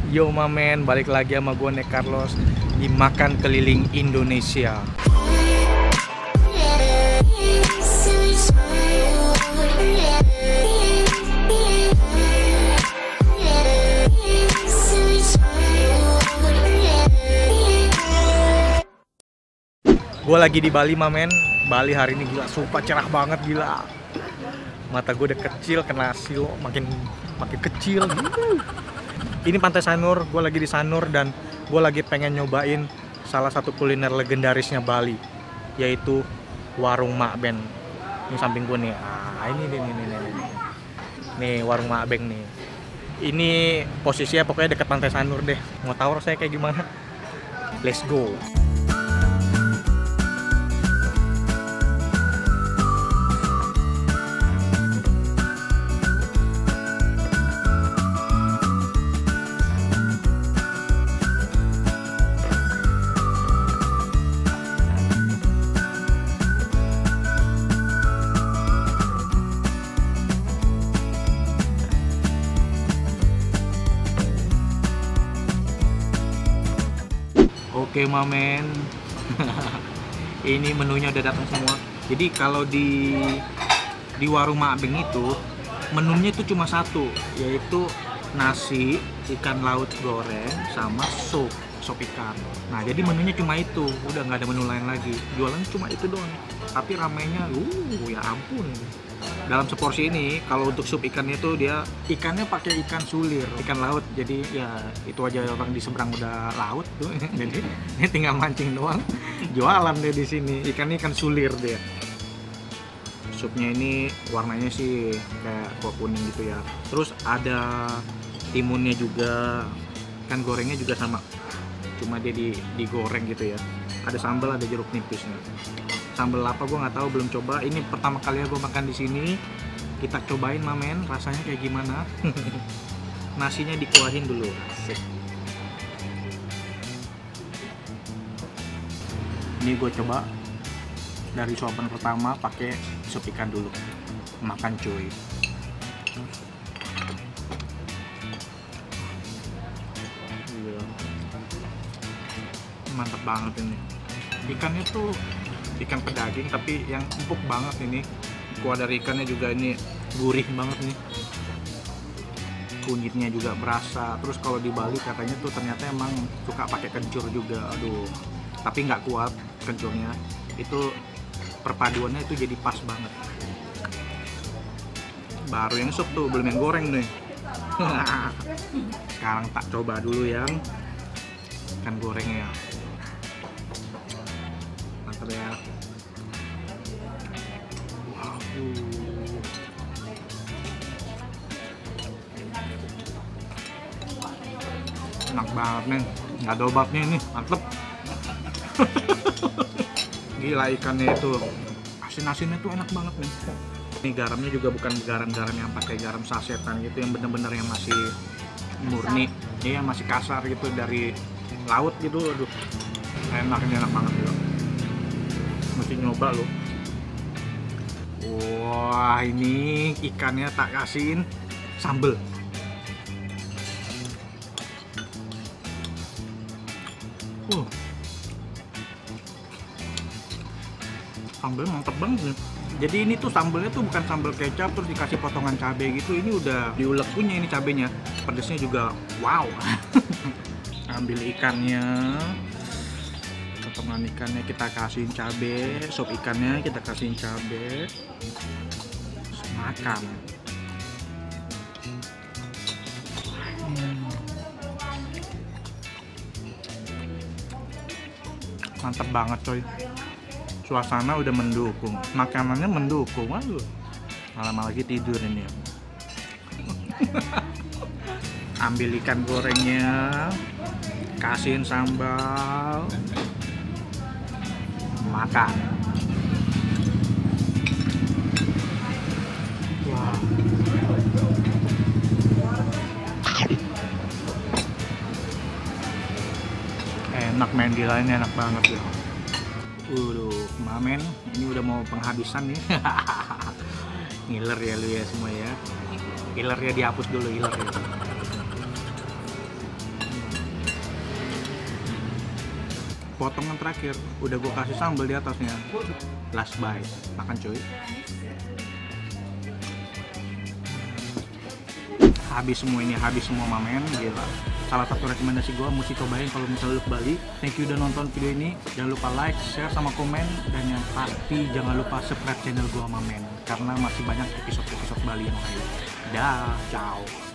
Yo mamen, balik lagi sama gue Nek Carlos di Makan Keliling Indonesia. Gue lagi di Bali mamen. Bali hari ini gila, super cerah banget gila. Mata gue udah kecil, kena silo makin kecil gitu. Ini Pantai Sanur, gue lagi di Sanur dan gue lagi pengen nyobain salah satu kuliner legendarisnya Bali, yaitu warung Mak Ben. Ini samping gue nih, nih warung Mak Ben nih. Ini posisinya pokoknya deket Pantai Sanur deh. Mau tahu rasanya kayak gimana? Let's go. Oke mamen, ini menunya udah datang semua. Jadi kalau di warung Mak Beng itu menunya itu cuma satu, yaitu nasi, ikan laut goreng, sama sup ikan. Nah jadi menunya cuma itu, udah nggak ada menu lain lagi. Jualan cuma itu doang. Tapi ramainya, ya ampun. Dalam seporsi ini, kalau untuk sup ikannya itu dia ikannya pakai ikan sulir, ikan laut. Jadi ya itu aja, orang di seberang udah laut tuh. Jadi ini tinggal mancing doang. Jualan deh di sini. Ikannya ikan sulir dia. Supnya ini warnanya sih kayak kuah kuning gitu ya. Terus ada timunnya juga. Ikan gorengnya juga sama. Cuma dia digoreng gitu ya. Ada sambal, ada jeruk nipisnya. Sambal apa gue nggak tahu, belum coba. Ini pertama kali gue makan di sini. Kita cobain mamen, rasanya kayak gimana. Nasinya dikuahin dulu. Asik. Ini gue coba dari suapan pertama pakai sup ikan dulu. Makan cuy. Mantap banget ini. Ikannya tuh ikan pedaging tapi yang empuk banget ini. Kuah dari ikannya juga ini gurih banget nih. Kunyitnya juga berasa. Terus kalau di Bali katanya tuh ternyata emang suka pakai kencur juga. Aduh, tapi nggak kuat kencurnya. Itu perpaduannya itu jadi pas banget. Baru yang sup tuh, belum yang goreng nih. Sekarang tak coba dulu yang ikan gorengnya. Mantap ya. Enak banget nih, nggak ada obatnya ini, mantep. Gila ikannya itu, asin-asinnya tuh enak banget nih. Ini garamnya juga bukan garam-garam yang pakai garam sasetan gitu, yang bener-bener yang masih murni, yang masih kasar gitu dari laut gitu. Aduh, enak banget ya. Mesti nyoba loh. Wah, ini ikannya tak kasihin sambel. Sambelnya mantep banget nih. Jadi ini tuh sambelnya tuh bukan sambal kecap terus dikasih potongan cabai gitu. Ini udah diulek punya ini cabenya. Pedesnya juga wow. Ambil ikannya. Potongan ikannya kita kasihin cabai, sup ikannya kita kasihin cabai. Makan. Mantap banget coy. Suasana udah mendukung, makanannya mendukung. Waduh, malam lagi tidur ini. Ambil ikan gorengnya, kasihin sambal, makan. Wah. Enak main di lainnya, enak banget ya. Mamen, ini udah mau penghabisan nih. Ngiler ya lu ya semua ya. Ilernya dihapus dulu, ilernya. Potongan terakhir, udah gue kasih sambal di atasnya. Last bite, makan cuy. Habis semua ini, habis semua mamen, gila. Salah satu rekomendasi gue, mesti cobain kalau misalnya lu ke Bali. Thank you udah nonton video ini. Jangan lupa like, share, sama komen. Dan yang pasti jangan lupa subscribe channel gue Mamen, karena masih banyak episode-episode Bali yang lain. Dah, ciao.